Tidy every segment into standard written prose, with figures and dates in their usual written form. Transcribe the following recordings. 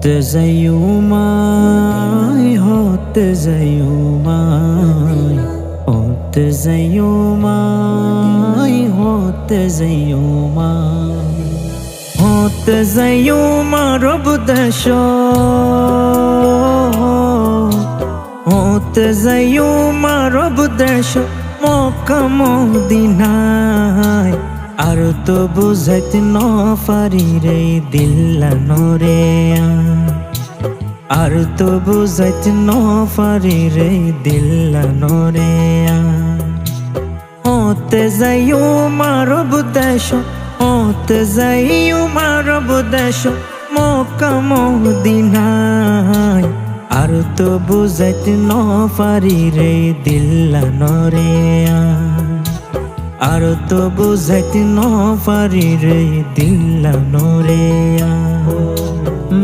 হতে যাইও মাই, হতে যাইও মাই, হতে যাইও মাই, হতে যাইও মাই, হতে যাইও মারব দেশ, হতে যাইও মারব দেশ মক্কা মদিনায়। আর তো বুঝাইতে ন পারি রে দিল্লানরে, আর তো বুঝাইতে ন পারি রে দিল্লানরে। হতে যাইও মারব দেশ, হতে যাইও মারব দেশ মক্কা মদিনায়। আর তো বুঝাইতে ন পারি রে দিল্লানরে, আর তো বুঝাইতে ন পারি রে দিল্লানরে।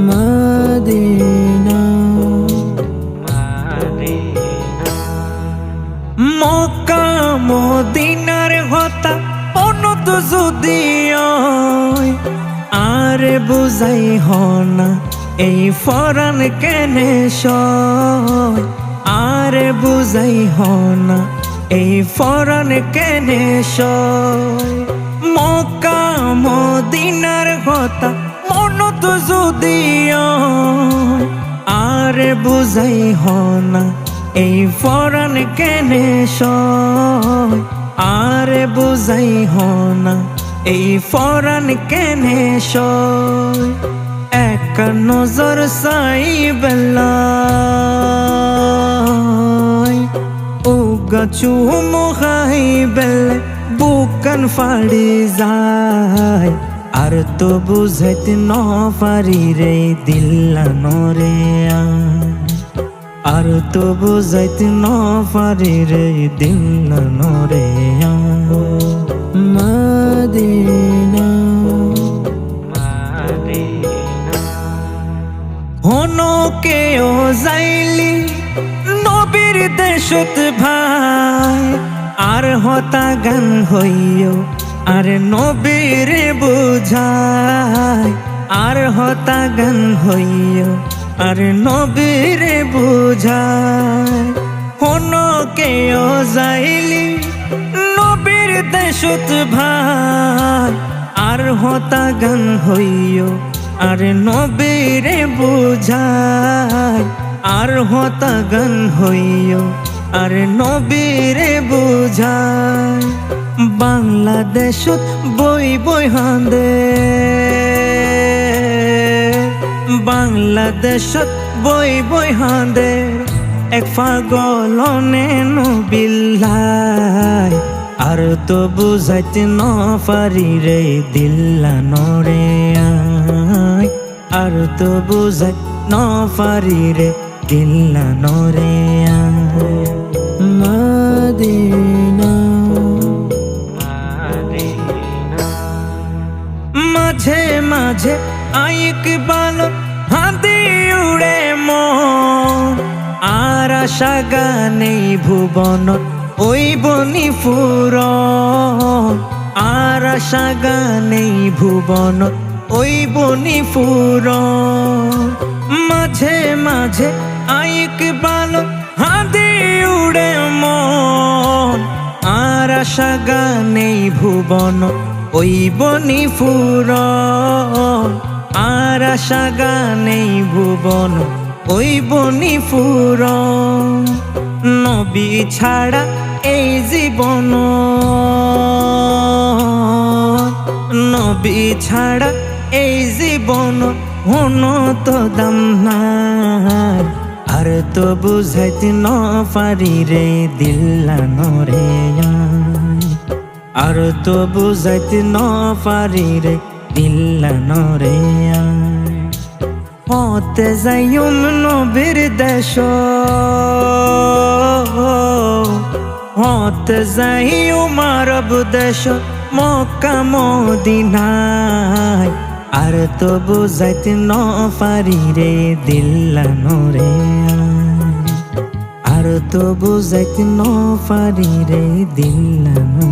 মদিনা মক্কা মদিনার কথা অনত যদি আরে বুঝাই হনা এই ফরান কেনে সয়, আরে বুঝাই হনা এই ফরান কেনে সয়। মক্কা মদিনার কথা মনত যদি আরে বুঝাই হনা এই ফরান কেনে সয়, আরে বুঝাই হনা এই ফরান কেনে সয়। এক নজর সাই বেলায় উগা চুমু খাই বেলে বুকান ফাড়ি যায়। আর তো বুঝাইতে ন পারি রে দিল্লানরে, আর তো বুঝাইতে ন পারি রে দিল্লানরে। মদিনা হনো কেও যাইলি নবীর দেশত ভাই, আর হতা গান হইও আর নবীর বুঝায়, আর হতা গান হইও আর নবীর বুঝায়। হনো কেও যাইলি নবীর দেশত ভাই, আর হতা গান হইও আর নবীর বুঝায়, আর হতা গান হইও আর নবীর বুঝায়। বাংলাদেশত বই বই হান্দে, বাংলাদেশত বই বই হান্দে এক পাগলনে নবিল্লাই। আর তো বুঝাইতে ন পারি রে দিল্লানরে, আর তো বুঝাই ন পারি রে দিল্লানরে। মদিনা মাঝে মাঝে আইক বালো হাতি উড়ে মন, আর আশা গানেই ভুবন ওই বনি ফুরন, আর আশা গানেই ভুবন ওই বনি ফুরন। মাঝে মাঝে আইক বালো হাতি উড়ে মন, আর আশা গানেই ভুবন ওই বনি ফুরন, আর আশা গানেই ভুবন ওই বনি ফুরন। নবী ছাড়া এই জীবন, নবী ছাড়া এই জীবন হনো তো দাম নাই। আর তো বুঝাইতে ন পারি রে দিল্লানরে, আর তো বুঝাইতে ন পারি রে দিল্লানরে। হতে যাইও নবীর দেশ, হতে যাইও মারব দেশ মক্কা মদিনায়। আর তো বুঝাইতে ন পারি রে দিল্লানরে, আর তো বুঝাইতে ন পারি রে দিল্লানরে।